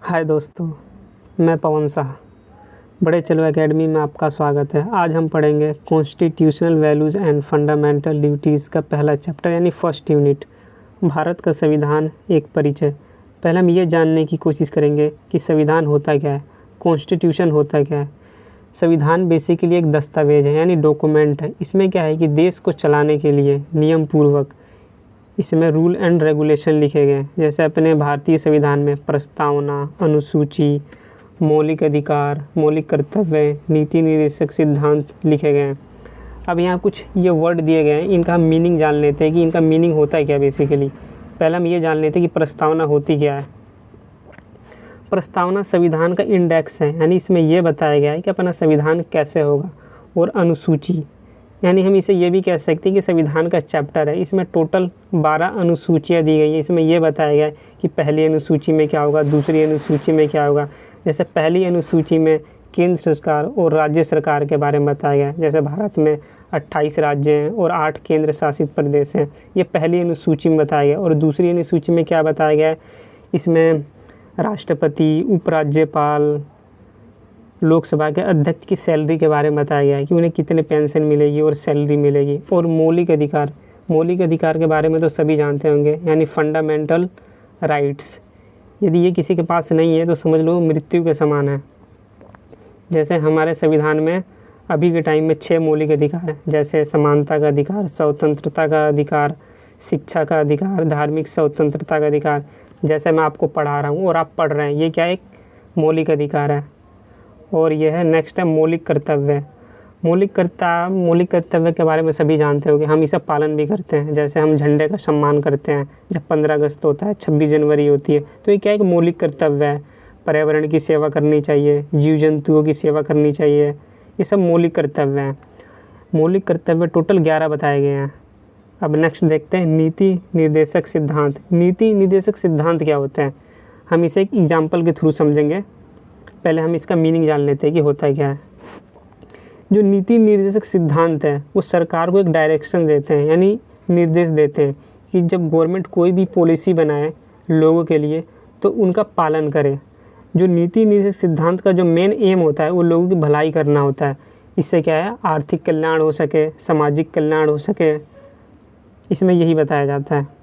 हाय दोस्तों, मैं पवन शाह। बड़े चलो एकेडमी में आपका स्वागत है। आज हम पढ़ेंगे constitutional values and fundamental duties का पहला चैप्टर यानी फर्स्ट यूनिट, भारत का संविधान एक परिचय। पहले हम ये जानने की कोशिश करेंगे कि संविधान होता क्या है, कॉन्स्टिट्यूशन होता क्या है। संविधान बेसिकली एक दस्तावेज है यानी डॉक्यूमेंट है। इसमें क्या है कि देश को चलाने के लिए नियम पूर्वक इसमें रूल एंड रेगुलेशन लिखे गए हैं। जैसे अपने भारतीय संविधान में प्रस्तावना, अनुसूची, मौलिक अधिकार, मौलिक कर्तव्य, नीति निर्देशक सिद्धांत लिखे गए हैं। अब यहाँ कुछ ये वर्ड दिए गए हैं, इनका हम मीनिंग जान लेते हैं कि इनका मीनिंग होता है क्या। बेसिकली पहले हम ये जान लेते हैं कि प्रस्तावना होती क्या है। प्रस्तावना संविधान का इंडेक्स है, यानी इसमें यह बताया गया है कि अपना संविधान कैसे होगा। और अनुसूची यानी हम इसे ये भी कह सकते हैं कि संविधान का चैप्टर है। इसमें टोटल 12 अनुसूचियाँ दी गई हैं। इसमें यह बताया गया है कि पहली अनुसूची में क्या होगा, दूसरी अनुसूची में क्या होगा। जैसे पहली अनुसूची में केंद्र सरकार और राज्य सरकार के बारे में बताया गया है। जैसे भारत में 28 राज्य हैं और 8 केंद्र शासित प्रदेश हैं, ये पहली अनुसूची में बताया गया। और दूसरी अनुसूची में क्या बताया गया है, इसमें राष्ट्रपति, उपराज्यपाल, लोकसभा के अध्यक्ष की सैलरी के बारे में बताया गया है कि उन्हें कितने पेंशन मिलेगी और सैलरी मिलेगी। और मौलिक अधिकार के बारे में तो सभी जानते होंगे, यानी फंडामेंटल राइट्स। यदि ये किसी के पास नहीं है तो समझ लो मृत्यु के समान है। जैसे हमारे संविधान में अभी के टाइम में 6 मौलिक अधिकार हैं, जैसे समानता का अधिकार, स्वतंत्रता का अधिकार, शिक्षा का अधिकार, धार्मिक स्वतंत्रता का अधिकार। जैसे मैं आपको पढ़ा रहा हूँ और आप पढ़ रहे हैं, ये क्या एक मौलिक अधिकार है। और यह है नेक्स्ट है मौलिक कर्तव्य। मौलिक कर्तव्य के बारे में सभी जानते होंगे, हम इसे पालन भी करते हैं। जैसे हम झंडे का सम्मान करते हैं जब 15 अगस्त होता है, 26 जनवरी होती है, तो ये क्या एक मौलिक कर्तव्य है। पर्यावरण की सेवा करनी चाहिए, जीव जंतुओं की सेवा करनी चाहिए, ये सब मौलिक कर्तव्य हैं। मौलिक कर्तव्य टोटल 11 बताए गए हैं। अब नेक्स्ट देखते हैं नीति निर्देशक सिद्धांत। नीति निर्देशक सिद्धांत क्या होते हैं, हम इसे एक एग्जाम्पल के थ्रू समझेंगे। पहले हम इसका मीनिंग जान लेते हैं कि होता क्या है। जो नीति निर्देशक सिद्धांत है वो सरकार को एक डायरेक्शन देते हैं, यानी निर्देश देते हैं कि जब गवर्नमेंट कोई भी पॉलिसी बनाए लोगों के लिए तो उनका पालन करे। जो नीति निर्देशक सिद्धांत का जो मेन एम होता है वो लोगों की भलाई करना होता है। इससे क्या है, आर्थिक कल्याण हो सके, सामाजिक कल्याण हो सके, इसमें यही बताया जाता है।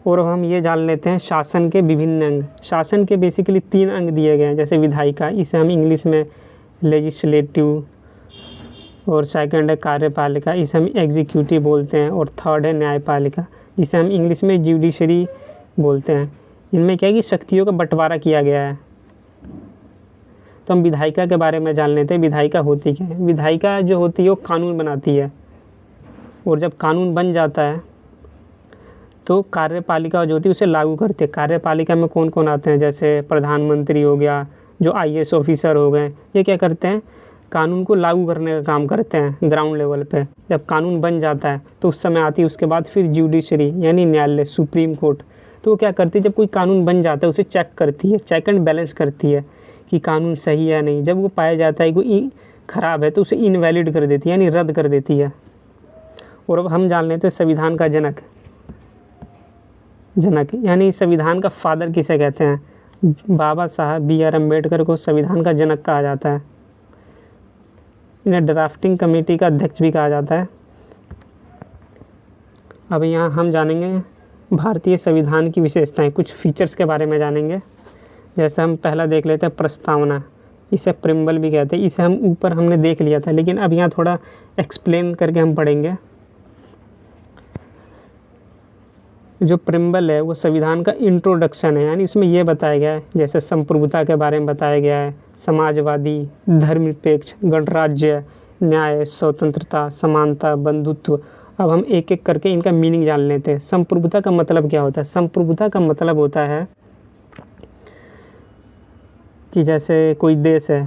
और अब हम ये जान लेते हैं शासन के विभिन्न अंग। शासन के बेसिकली 3 अंग दिए गए हैं। जैसे विधायिका, इसे हम इंग्लिश में लेजिस्लेटिव, और सेकंड है कार्यपालिका, इसे हम एग्जीक्यूटिव बोलते हैं। और थर्ड है न्यायपालिका, जिसे हम इंग्लिश में जुडिशरी बोलते हैं। इनमें क्या है कि शक्तियों का बंटवारा किया गया है। तो हम विधायिका के बारे में जान लेते हैं। विधायिका होती क्या है। विधायिका जो होती है वो कानून बनाती है, और जब कानून बन जाता है तो कार्यपालिका जो होती है उसे लागू करते हैं। कार्यपालिका में कौन कौन आते हैं, जैसे प्रधानमंत्री हो गया, जो IAS ऑफिसर हो गए, ये क्या करते हैं, कानून को लागू करने का काम करते हैं ग्राउंड लेवल पे। जब कानून बन जाता है तो उस समय आती है उसके बाद फिर जुडिशरी यानी न्यायालय, सुप्रीम कोर्ट। तो वो क्या करती है, जब कोई कानून बन जाता है उसे चेक करती है, चेक एंड बैलेंस करती है कि कानून सही है नहीं। जब वो पाया जाता है कि ख़राब है तो उसे इनवैलिड कर देती है, यानी रद्द कर देती है। और अब हम जान लेते हैं संविधान का जनक यानी संविधान का फादर किसे कहते हैं। बाबा साहब BR अम्बेडकर को संविधान का जनक कहा जाता है। इन्हें ड्राफ्टिंग कमेटी का अध्यक्ष भी कहा जाता है। अब यहाँ हम जानेंगे भारतीय संविधान की विशेषताएं, कुछ फीचर्स के बारे में जानेंगे। जैसे हम पहला देख लेते हैं प्रस्तावना, इसे प्रिम्बल भी कहते हैं। इसे हम ऊपर हमने देख लिया था, लेकिन अब यहाँ थोड़ा एक्सप्लेन करके हम पढ़ेंगे। जो प्रिम्बल है वो संविधान का इंट्रोडक्शन है, यानी इसमें यह बताया गया है, जैसे संप्रभुता के बारे में बताया गया है, समाजवादी, धर्मनिरपेक्ष, गणराज्य, न्याय, स्वतंत्रता, समानता, बंधुत्व। अब हम एक एक करके इनका मीनिंग जान लेते हैं। संप्रभुता का मतलब क्या होता है। संप्रभुता का मतलब होता है कि जैसे कोई देश है,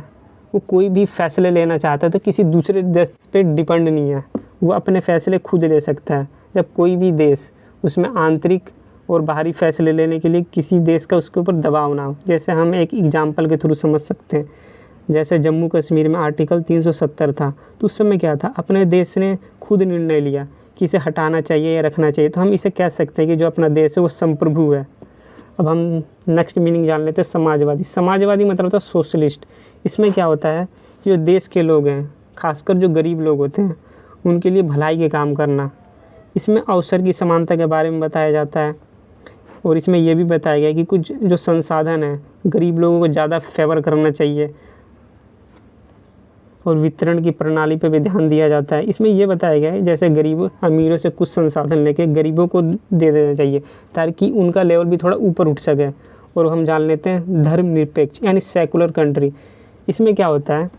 वो कोई भी फैसले लेना चाहता है तो किसी दूसरे देश पे डिपेंड नहीं है, वो अपने फैसले खुद ले सकता है। जब कोई भी देश उसमें आंतरिक और बाहरी फैसले लेने के लिए किसी देश का उसके ऊपर दबाव ना हो। जैसे हम एक एग्जांपल के थ्रू समझ सकते हैं, जैसे जम्मू कश्मीर में आर्टिकल 370 था, तो उस समय क्या था, अपने देश ने खुद निर्णय लिया कि इसे हटाना चाहिए या रखना चाहिए। तो हम इसे कह सकते हैं कि जो अपना देश है वो संप्रभु है। अब हम नेक्स्ट मीनिंग जान लेते हैं समाजवादी। समाजवादी मतलब होता है सोशलिस्ट। इसमें क्या होता है कि जो देश के लोग हैं, खासकर जो गरीब लोग होते हैं, उनके लिए भलाई के काम करना। इसमें अवसर की समानता के बारे में बताया जाता है और इसमें यह भी बताया गया कि कुछ जो संसाधन है गरीब लोगों को ज़्यादा फेवर करना चाहिए और वितरण की प्रणाली पर भी ध्यान दिया जाता है। इसमें यह बताया गया है जैसे गरीब अमीरों से कुछ संसाधन लेके गरीबों को दे देना चाहिए ताकि उनका लेवल भी थोड़ा ऊपर उठ सके। और हम जान लेते हैं धर्मनिरपेक्ष यानी सेकुलर कंट्री। इसमें क्या होता है,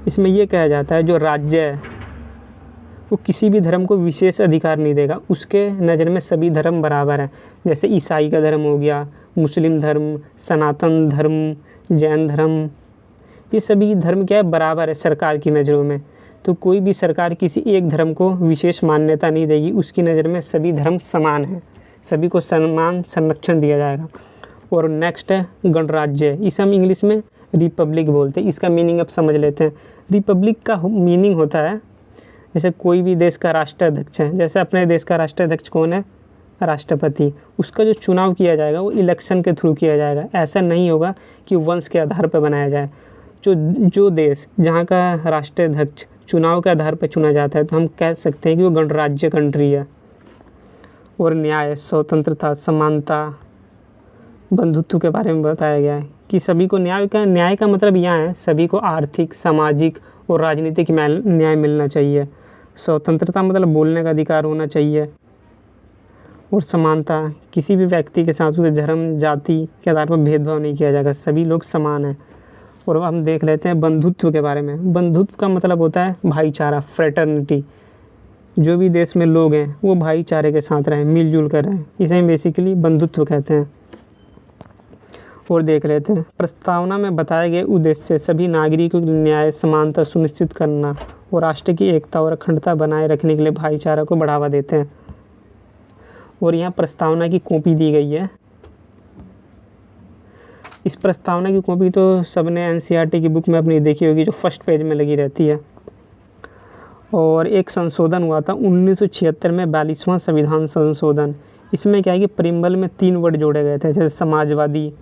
इसमें यह कहा जाता है जो राज्य है वो किसी भी धर्म को विशेष अधिकार नहीं देगा, उसके नज़र में सभी धर्म बराबर हैं। जैसे ईसाई का धर्म हो गया, मुस्लिम धर्म, सनातन धर्म, जैन धर्म, ये सभी धर्म क्या है, बराबर है सरकार की नज़रों में। तो कोई भी सरकार किसी एक धर्म को विशेष मान्यता नहीं देगी, उसकी नज़र में सभी धर्म समान हैं, सभी को समान संरक्षण दिया जाएगा। और नेक्स्ट है गणराज्य। इसे हम इंग्लिश में रिपब्लिक बोलते हैं। इसका मीनिंग अब समझ लेते हैं। रिपब्लिक का मीनिंग होता है जैसे कोई भी देश का राष्ट्राध्यक्ष है, जैसे अपने देश का राष्ट्राध्यक्ष कौन है, राष्ट्रपति, उसका जो चुनाव किया जाएगा वो इलेक्शन के थ्रू किया जाएगा। ऐसा नहीं होगा कि वंश के आधार पर बनाया जाए। जो देश जहाँ का राष्ट्राध्यक्ष चुनाव के आधार पर चुना जाता है तो हम कह सकते हैं कि वो गणराज्य कंट्री है। और न्याय, स्वतंत्रता, समानता, बंधुत्व के बारे में बताया गया है कि सभी को न्याय का मतलब यहाँ है सभी को आर्थिक, सामाजिक और राजनीतिक न्याय मिलना चाहिए। स्वतंत्रता मतलब बोलने का अधिकार होना चाहिए। और समानता, किसी भी व्यक्ति के साथ उसके धर्म, जाति के आधार पर भेदभाव नहीं किया जाएगा, सभी लोग समान हैं। और अब हम देख लेते हैं बंधुत्व के बारे में। बंधुत्व का मतलब होता है भाईचारा, फ्रेटर्निटी। जो भी देश में लोग हैं वो भाईचारे के साथ रहें, मिलजुल कर रहें, इसे हम बेसिकली बंधुत्व कहते हैं। और देख लेते हैं प्रस्तावना में बताए गए उद्देश्य से सभी नागरिकों की न्याय, समानता सुनिश्चित करना और राष्ट्र की एकता और अखंडता बनाए रखने के लिए भाईचारा को बढ़ावा देते हैं। और यहाँ प्रस्तावना की कॉपी दी गई है। इस प्रस्तावना की कॉपी तो सबने एनसीईआरटी की बुक में अपनी देखी होगी, जो फर्स्ट पेज में लगी रहती है। और एक संशोधन हुआ था 1976 में, 42वां संविधान संशोधन। इसमें क्या है कि प्रियम्बल में 3 वर्ड जोड़े गए थे, जैसे समाजवादी,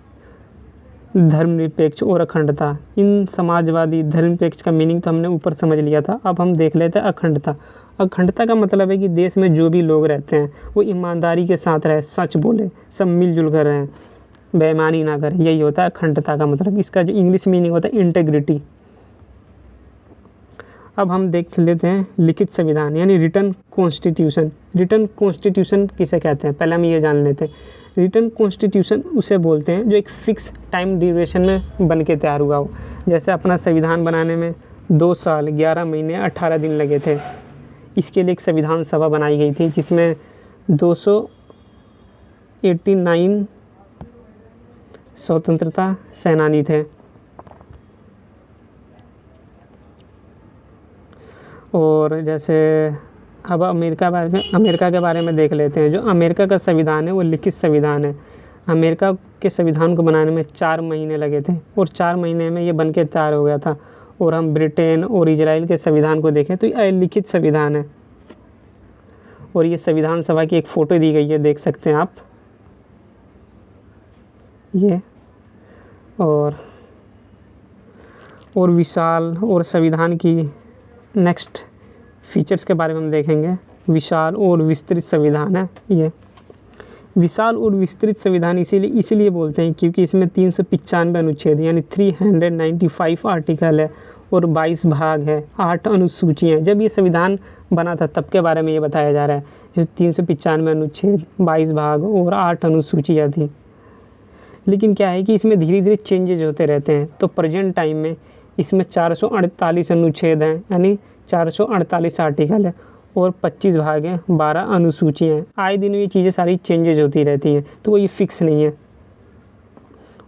धर्मनिरपेक्ष और अखंडता। इन समाजवादी, धर्मनिरपेक्ष का मीनिंग तो हमने ऊपर समझ लिया था। अब हम देख लेते हैं अखंडता। अखंडता का मतलब है कि देश में जो भी लोग रहते हैं वो ईमानदारी के साथ रहे, सच बोले, सब मिलजुल कर रहें, बेईमानी ना करें, यही होता है अखंडता का मतलब। इसका जो इंग्लिश मीनिंग होता है इंटेग्रिटी। अब हम देख लेते हैं लिखित संविधान यानी रिटन कॉन्स्टिट्यूशन। रिटन कॉन्स्टिट्यूशन किसे कहते हैं, पहले हम ये जान लेते हैं। रिटन कॉन्स्टिट्यूशन उसे बोलते हैं जो एक फ़िक्स टाइम ड्यूरेशन में बन के तैयार हुआ हो। जैसे अपना संविधान बनाने में 2 साल 11 महीने 18 दिन लगे थे। इसके लिए एक संविधान सभा बनाई गई थी जिसमें 289 स्वतंत्रता सेनानी थे। और जैसे अब अमेरिका के बारे में देख लेते हैं। जो अमेरिका का संविधान है वो लिखित संविधान है। अमेरिका के संविधान को बनाने में 4 महीने लगे थे और 4 महीने में ये बन के तैयार हो गया था। और हम ब्रिटेन और इजराइल के संविधान को देखें तो ये लिखित संविधान है। और ये संविधान सभा की एक फ़ोटो दी गई है, देख सकते हैं आप ये। और विशाल और संविधान की नेक्स्ट फीचर्स के बारे में हम देखेंगे। विशाल और विस्तृत संविधान है ये। विशाल और विस्तृत संविधान इसीलिए बोलते हैं क्योंकि इसमें 395 अनुच्छेद यानी 395 आर्टिकल है और 22 भाग है, 8 अनुसूचियाँ हैं। जब ये संविधान बना था तब के बारे में ये बताया जा रहा है। जैसे 395 अनुच्छेद, 22 भाग और 8 अनुसूचियाँ थी। लेकिन क्या है कि इसमें धीरे धीरे चेंजेज होते रहते हैं। तो प्रेजेंट टाइम में इसमें 448 अनुच्छेद हैं यानी 448 आर्टिकल है और 25 भाग हैं, 12 अनुसूचियाँ हैं। आए दिन ये चीज़ें सारी चेंजेज होती रहती हैं, तो वो ये फिक्स नहीं है।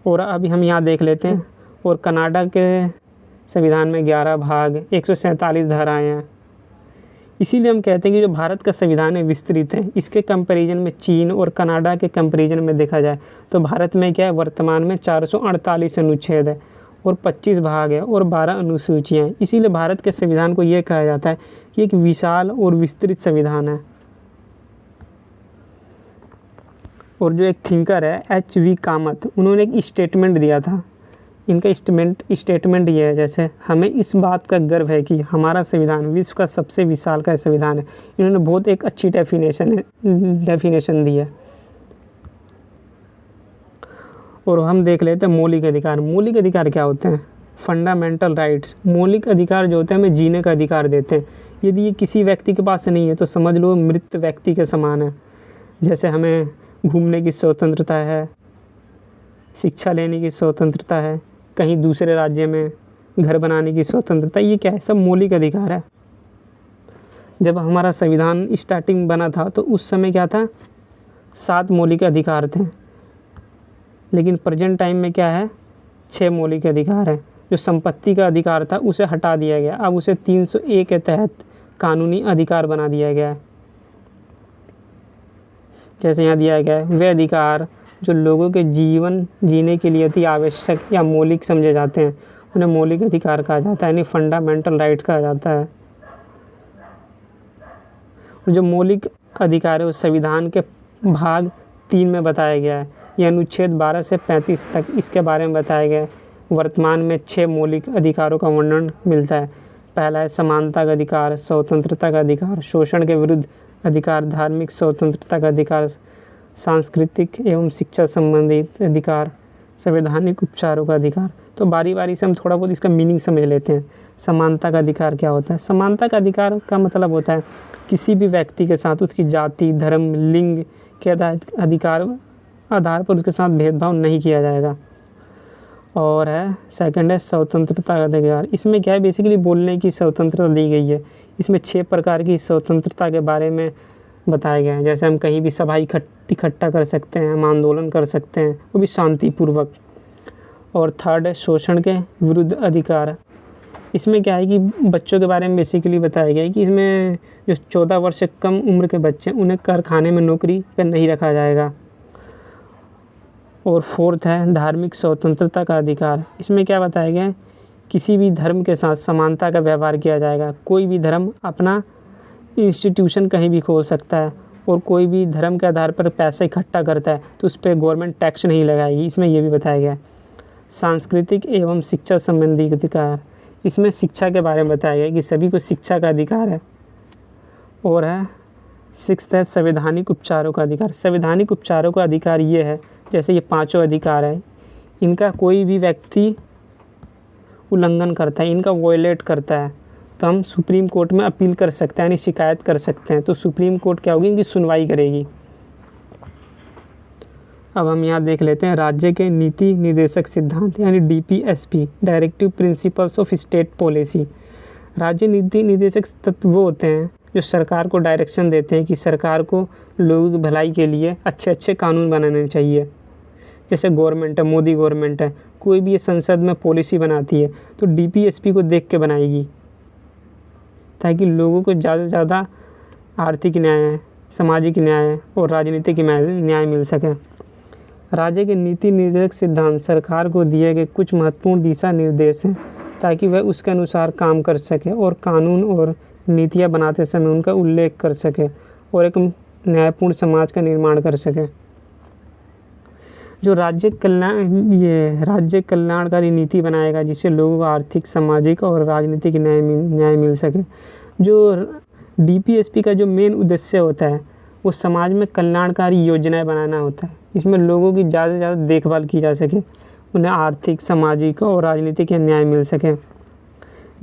और अभी हम यहाँ देख लेते हैं। और कनाडा के संविधान में 11 भाग, 147 धाराएँ हैं। इसीलिए हम कहते हैं कि जो भारत का संविधान है विस्तृत है। इसके कंपैरिजन में चीन और कनाडा के कंपैरिजन में देखा जाए तो भारत में क्या है, वर्तमान में 448 अनुच्छेद है और 25 भाग है और 12 अनुसूचियाँ हैं। इसीलिए भारत के संविधान को ये कहा जाता है कि एक विशाल और विस्तृत संविधान है। और जो एक थिंकर है H.V. कामत, उन्होंने एक स्टेटमेंट दिया था। इनका स्टेटमेंट ये है, जैसे हमें इस बात का गर्व है कि हमारा संविधान विश्व का सबसे विशालकाय संविधान है। इन्होंने बहुत एक अच्छी डेफिनेशन दी है। और हम देख लेते हैं मौलिक अधिकार। मौलिक अधिकार क्या होते हैं? Fundamental rights. मौलिक अधिकार जो होते हैं हमें जीने का अधिकार देते हैं। यदि ये किसी व्यक्ति के पास नहीं है तो समझ लो मृत व्यक्ति के समान है। जैसे हमें घूमने की स्वतंत्रता है, शिक्षा लेने की स्वतंत्रता है, कहीं दूसरे राज्य में घर बनाने की स्वतंत्रता, ये क्या है? सब मौलिक अधिकार है। जब हमारा संविधान स्टार्टिंग बना था तो उस समय क्या था? 7 मौलिक अधिकार थे, लेकिन प्रेजेंट टाइम में क्या है? 6 मौलिक अधिकार है। जो संपत्ति का अधिकार था उसे हटा दिया गया, अब उसे 301 के तहत कानूनी अधिकार बना दिया गया है। जैसे यहाँ दिया गया है, वे अधिकार जो लोगों के जीवन जीने के लिए अति आवश्यक या मौलिक समझे जाते हैं उन्हें मौलिक अधिकार कहा जाता है, यानी फंडामेंटल राइट्स कहा जाता है। और जो मौलिक अधिकार है उस संविधान के भाग 3 में बताया गया है। यह अनुच्छेद 12 से 35 तक इसके बारे में बताया गया है। वर्तमान में 6 मौलिक अधिकारों का वर्णन मिलता है। पहला है समानता का अधिकार, स्वतंत्रता का अधिकार, शोषण के विरुद्ध अधिकार, धार्मिक स्वतंत्रता का अधिकार, सांस्कृतिक एवं शिक्षा संबंधित अधिकार, संवैधानिक उपचारों का अधिकार। तो बारी बारी से हम थोड़ा बहुत इसका मीनिंग समझ लेते हैं। समानता का अधिकार क्या होता है? समानता का अधिकार का मतलब होता है किसी भी व्यक्ति के साथ उसकी जाति, धर्म, लिंग के आधार पर उसके साथ भेदभाव नहीं किया जाएगा। और है सेकंड है स्वतंत्रता का अधिकार। इसमें क्या है? बेसिकली बोलने की स्वतंत्रता दी गई है। इसमें 6 प्रकार की स्वतंत्रता के बारे में बताया गया है। जैसे हम कहीं भी सभा इकट्ठा कर सकते हैं, हम आंदोलन कर सकते हैं, वो भी शांतिपूर्वक। और थर्ड है शोषण के विरुद्ध अधिकार। इसमें क्या है कि बच्चों के बारे में बेसिकली बताया गया है कि इसमें जो 14 वर्ष से कम उम्र के बच्चे हैं उन्हें कारखाने में नौकरी पर नहीं रखा जाएगा। और फोर्थ है धार्मिक स्वतंत्रता का अधिकार। इसमें क्या बताया गया है? किसी भी धर्म के साथ समानता का व्यवहार किया जाएगा। कोई भी धर्म अपना इंस्टीट्यूशन कहीं भी खोल सकता है, और कोई भी धर्म के आधार पर पैसा इकट्ठा करता है तो उस पर गवर्नमेंट टैक्स नहीं लगाएगी। इसमें यह भी बताया गया है। सांस्कृतिक एवं शिक्षा संबंधी अधिकार। इसमें शिक्षा के बारे में बताया गया है कि सभी को शिक्षा का अधिकार है। और है 6th है संवैधानिक उपचारों का अधिकार। संवैधानिक उपचारों का अधिकार ये है, जैसे ये 5 अधिकार है, इनका कोई भी व्यक्ति उल्लंघन करता है, इनका वॉयलेट करता है तो हम सुप्रीम कोर्ट में अपील कर सकते हैं, यानी शिकायत कर सकते हैं। तो सुप्रीम कोर्ट क्या होगी? इनकी सुनवाई करेगी। अब हम यहाँ देख लेते हैं राज्य के नीति निर्देशक सिद्धांत, यानी DPSP, directive principles of state policy. राज्य नीति निर्देशक तत्व वो होते हैं जो सरकार को डायरेक्शन देते हैं कि सरकार को लोगों की भलाई के लिए अच्छे अच्छे कानून बनाने चाहिए। जैसे गवर्नमेंट है, मोदी गवर्नमेंट है, कोई भी ये संसद में पॉलिसी बनाती है तो DPSP को देख के बनाएगी, ताकि लोगों को ज़्यादा से ज़्यादा आर्थिक न्याय, सामाजिक न्याय और राजनीतिक न्याय मिल सके। राज्य के नीति निर्देशक सिद्धांत सरकार को दिए गए कुछ महत्वपूर्ण दिशा निर्देश हैं ताकि वह उसके अनुसार काम कर सके और कानून और नीतियाँ बनाते समय उनका उल्लेख कर सके और एक न्यायपूर्ण समाज का निर्माण कर सके। जो राज्य कल्याणकारी नीति बनाएगा जिससे लोगों को आर्थिक, सामाजिक और राजनीतिक न्याय मिल सके। जो DPSP का जो मेन उद्देश्य होता है वो समाज में कल्याणकारी योजनाएं बनाना होता है, जिसमें लोगों की ज़्यादा से ज़्यादा देखभाल की जा सके, उन्हें आर्थिक, सामाजिक और राजनीतिक न्याय मिल सके।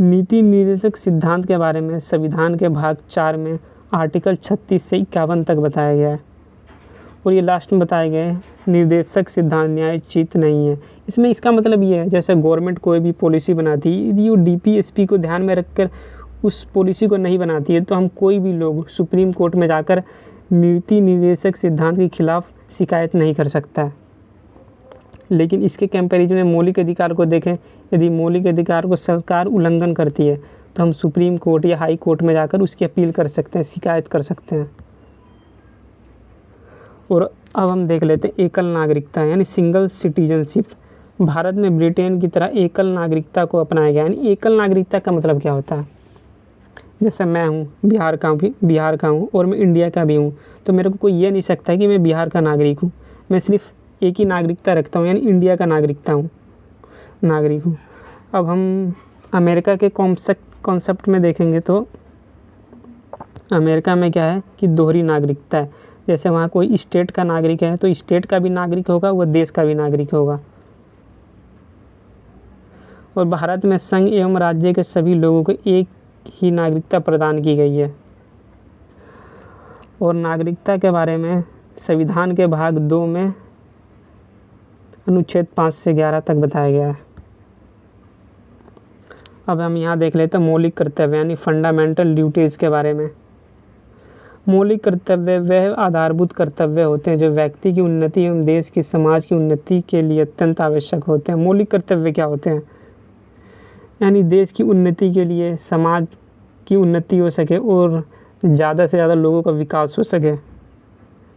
नीति निर्देशक सिद्धांत के बारे में संविधान के भाग 4 में आर्टिकल 36 से 51 तक बताया गया है। और ये लास्ट में बताया गया है निर्देशक सिद्धांत न्यायोचित नहीं है। इसमें इसका मतलब ये है, जैसे गवर्नमेंट कोई भी पॉलिसी बनाती है, यदि वो DPSP को ध्यान में रखकर उस पॉलिसी को नहीं बनाती है तो हम कोई भी लोग सुप्रीम कोर्ट में जाकर नीति निर्देशक सिद्धांत के खिलाफ शिकायत नहीं कर सकता है। लेकिन इसके कंपैरिजन में मौलिक अधिकार को देखें, यदि मौलिक अधिकार को सरकार उल्लंघन करती है तो हम सुप्रीम कोर्ट या हाई कोर्ट में जाकर उसकी अपील कर सकते हैं, शिकायत कर सकते हैं। और अब हम देख लेते हैं एकल नागरिकता, यानी सिंगल सिटीजनशिप। भारत में ब्रिटेन की तरह एकल नागरिकता को अपनाया गया। यानी एकल नागरिकता का मतलब क्या होता है? जैसे मैं हूँ बिहार का हूँ और मैं इंडिया का भी हूँ, तो मेरे को कोई ये नहीं सकता कि मैं बिहार का नागरिक हूँ। मैं सिर्फ एक ही नागरिकता रखता हूँ, यानी इंडिया का नागरिक हूँ। अब हम अमेरिका के कॉन्सेप्ट में देखेंगे तो अमेरिका में क्या है कि दोहरी नागरिकता है। जैसे वहाँ कोई स्टेट का नागरिक है तो स्टेट का भी नागरिक होगा, वह देश का भी नागरिक होगा। और भारत में संघ एवं राज्य के सभी लोगों को एक ही नागरिकता प्रदान की गई है। और नागरिकता के बारे में संविधान के भाग 2 में अनुच्छेद 5 से 11 तक बताया गया है। अब हम यहाँ देख लेते हैं मौलिक कर्तव्य यानी फंडामेंटल ड्यूटीज़ के बारे में। मौलिक कर्तव्य वह आधारभूत कर्तव्य होते हैं जो व्यक्ति की उन्नति एवं देश की समाज की उन्नति के लिए अत्यंत आवश्यक होते हैं। मौलिक कर्तव्य क्या होते हैं? यानी देश की उन्नति के लिए, समाज की उन्नति हो सके और ज़्यादा से ज़्यादा लोगों का विकास हो सके।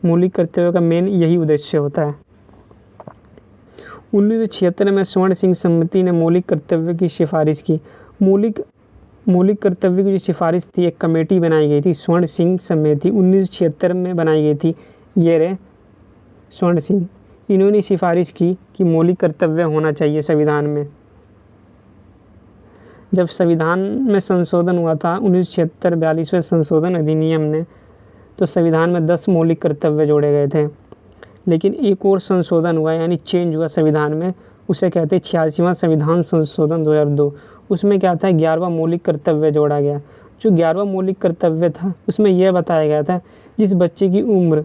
मौलिक कर्तव्य का मेन यही उद्देश्य होता है। 1976 में स्वर्ण सिंह समिति ने मौलिक कर्तव्य की सिफारिश की। मौलिक कर्तव्य की जो सिफारिश थी, एक कमेटी बनाई गई थी, स्वर्ण सिंह समिति 1976 में बनाई गई थी। ये रहे स्वर्ण सिंह, इन्होंने सिफारिश की कि मौलिक कर्तव्य होना चाहिए संविधान में। जब संविधान में संशोधन हुआ था 1976 42वें संशोधन अधिनियम ने, तो संविधान में 10 मौलिक कर्तव्य जोड़े गए थे। लेकिन एक और संशोधन हुआ यानी चेंज हुआ संविधान में, उसे कहते हैं 86वां संविधान संशोधन 2002। उसमें क्या था, 11वां मौलिक कर्तव्य जोड़ा गया। जो 11वां मौलिक कर्तव्य था उसमें यह बताया गया था जिस बच्चे की उम्र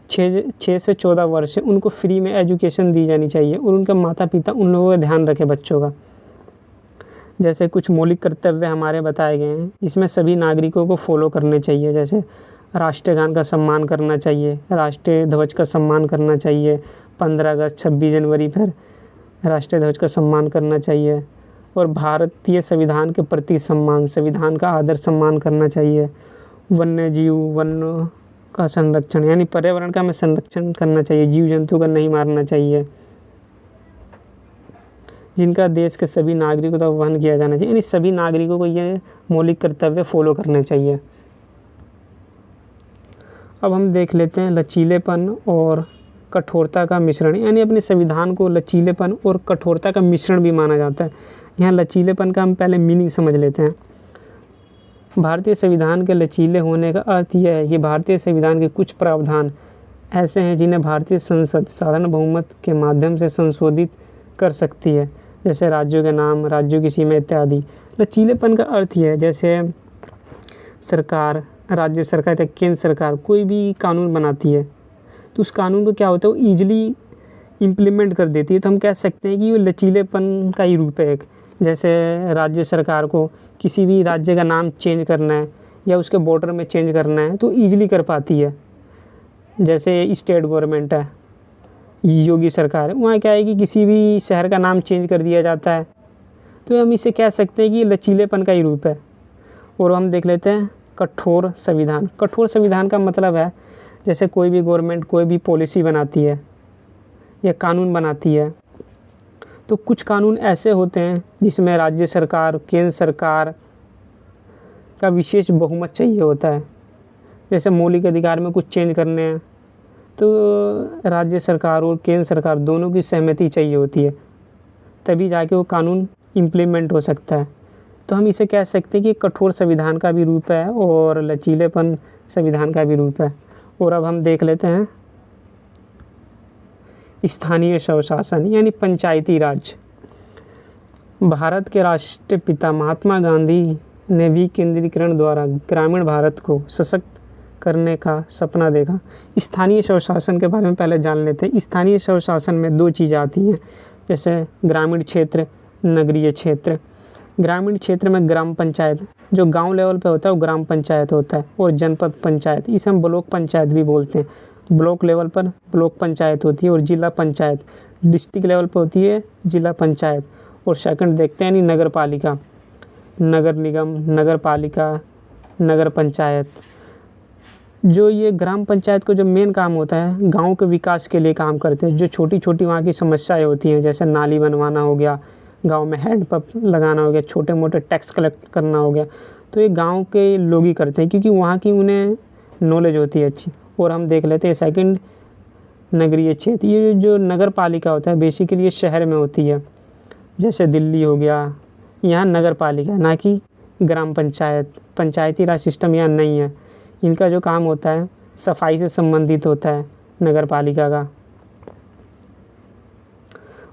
6 से 14 वर्ष है उनको फ्री में एजुकेशन दी जानी चाहिए और उनके माता पिता उन लोगों का ध्यान रखें बच्चों का। जैसे कुछ मौलिक कर्तव्य हमारे बताए गए हैं जिसमें सभी नागरिकों को फॉलो करने चाहिए। जैसे राष्ट्रीय गान का सम्मान करना चाहिए, राष्ट्रीय ध्वज का सम्मान करना चाहिए, 15 अगस्त 26 जनवरी पर राष्ट्रीय ध्वज का सम्मान करना चाहिए, और भारतीय संविधान के प्रति सम्मान, संविधान का आदर सम्मान करना चाहिए। वन्य का संरक्षण यानी पर्यावरण का हमें संरक्षण करना चाहिए, जीव जंतु का नहीं मारना चाहिए, जिनका देश के सभी नागरिकों का वहन किया जाना चाहिए। यानी सभी नागरिकों को ये मौलिक कर्तव्य फॉलो करने चाहिए। अब हम देख लेते हैं लचीलेपन और कठोरता का मिश्रण। यानी अपने संविधान को लचीलेपन और कठोरता का मिश्रण भी माना जाता है। यहाँ लचीलेपन का हम पहले मीनिंग समझ लेते हैं। भारतीय संविधान के लचीले होने का अर्थ यह है कि भारतीय संविधान के कुछ प्रावधान ऐसे हैं जिन्हें भारतीय संसद साधारण बहुमत के माध्यम से संशोधित कर सकती है, जैसे राज्यों के नाम, राज्यों की सीमा इत्यादि। लचीलेपन का अर्थ यह है जैसे सरकार, राज्य सरकार या केंद्र सरकार कोई भी कानून बनाती है तो उस कानून को क्या होता है वो ईजिली इम्प्लीमेंट कर देती है। तो हम कह सकते हैं कि वो लचीलेपन का ही रूप है एक। जैसे राज्य सरकार को किसी भी राज्य का नाम चेंज करना है या उसके बॉर्डर में चेंज करना है तो ईजिली कर पाती है। जैसे स्टेट गवर्नमेंट है, योगी सरकार है, वहाँ क्या है कि किसी भी शहर का नाम चेंज कर दिया जाता है। तो हम इसे कह सकते हैं कि लचीलेपन का ही रूप है। और हम देख लेते हैं कठोर संविधान। कठोर संविधान का मतलब है जैसे कोई भी गवर्नमेंट कोई भी पॉलिसी बनाती है या कानून बनाती है तो कुछ कानून ऐसे होते हैं जिसमें राज्य सरकार, केंद्र सरकार का विशेष बहुमत चाहिए होता है। जैसे मौलिक अधिकार में कुछ चेंज करने हैं तो राज्य सरकार और केंद्र सरकार दोनों की सहमति चाहिए होती है, तभी जाके वो कानून इम्प्लीमेंट हो सकता है। तो हम इसे कह सकते हैं कि कठोर संविधान का भी रूप है और लचीलेपन संविधान का भी रूप है। और अब हम देख लेते हैं स्थानीय स्वशासन यानी पंचायती राज। भारत के राष्ट्रपिता महात्मा गांधी ने विकेंद्रीकरण द्वारा ग्रामीण भारत को सशक्त करने का सपना देखा। स्थानीय स्वशासन के बारे में पहले जान लेते हैं। स्थानीय स्वशासन में 2 चीज़ें आती हैं, जैसे ग्रामीण क्षेत्र, नगरीय क्षेत्र। ग्रामीण क्षेत्र में ग्राम पंचायत, जो गांव लेवल पे होता है वो ग्राम पंचायत होता है, और जनपद पंचायत, इसे हम ब्लॉक पंचायत भी बोलते हैं। ब्लॉक लेवल पर ब्लॉक पंचायत होती है और जिला पंचायत, डिस्ट्रिक्ट लेवल पर होती है जिला पंचायत। और सेकंड देखते हैं यानी नगर पालिका, नगर निगम, नगर पालिका, नगर पंचायत। जो ये ग्राम पंचायत को जो मेन काम होता है गांव के विकास के लिए काम करते हैं। जो छोटी छोटी वहाँ की समस्याएं होती हैं, जैसे नाली बनवाना हो गया, गांव में हैंडपंप लगाना हो गया, छोटे मोटे टैक्स कलेक्ट करना हो गया, तो ये गांव के लोग ही करते हैं क्योंकि वहाँ की उन्हें नॉलेज होती है अच्छी। और हम देख लेते हैं सेकंड नगरीय क्षेत्र, ये जो नगर पालिका होता है बेसिकली ये शहर में होती है, जैसे दिल्ली हो गया, यहाँ नगर पालिका ना कि ग्राम पंचायत। पंचायती राज सिस्टम यहाँ नहीं है। इनका जो काम होता है सफाई से संबंधित होता है नगर पालिका का।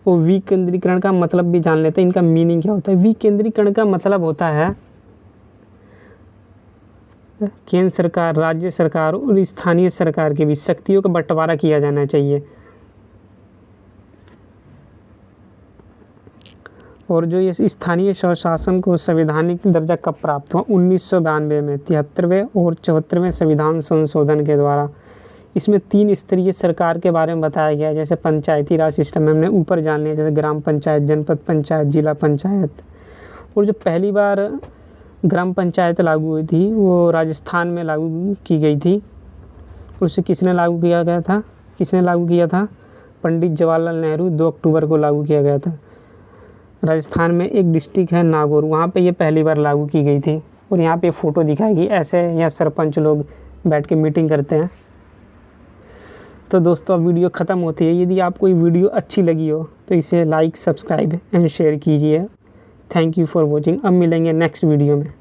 वो विकेंद्रीकरण का मतलब भी जान लेते हैं, इनका मीनिंग क्या होता है। विकेंद्रीकरण का मतलब होता है केंद्र सरकार, राज्य सरकार और स्थानीय सरकार के बीच शक्तियों का बंटवारा किया जाना चाहिए। और जो ये स्थानीय स्वशासन को संवैधानिक दर्जा कब प्राप्त हुआ, 1992 में 73वें और 74वें संविधान संशोधन के द्वारा। इसमें 3 स्तरीय सरकार के बारे में बताया गया है, जैसे पंचायती राज सिस्टम में हमने ऊपर जान लिया, जैसे ग्राम पंचायत, जनपद पंचायत, जिला पंचायत। और जो पहली बार ग्राम पंचायत लागू हुई थी वो राजस्थान में लागू की गई थी। उसे किसने लागू किया था? पंडित जवाहरलाल नेहरू, 2 अक्टूबर को लागू किया गया था। राजस्थान में एक डिस्ट्रिक्ट है नागौर, वहाँ पे ये पहली बार लागू की गई थी। और यहाँ पे फ़ोटो दिखाएगी, ऐसे यहाँ सरपंच लोग बैठ के मीटिंग करते हैं। तो दोस्तों अब वीडियो ख़त्म होती है। यदि आपको ये वीडियो अच्छी लगी हो तो इसे लाइक, सब्सक्राइब एंड शेयर कीजिए। Thank you for watching. अब मिलेंगे नेक्स्ट वीडियो में।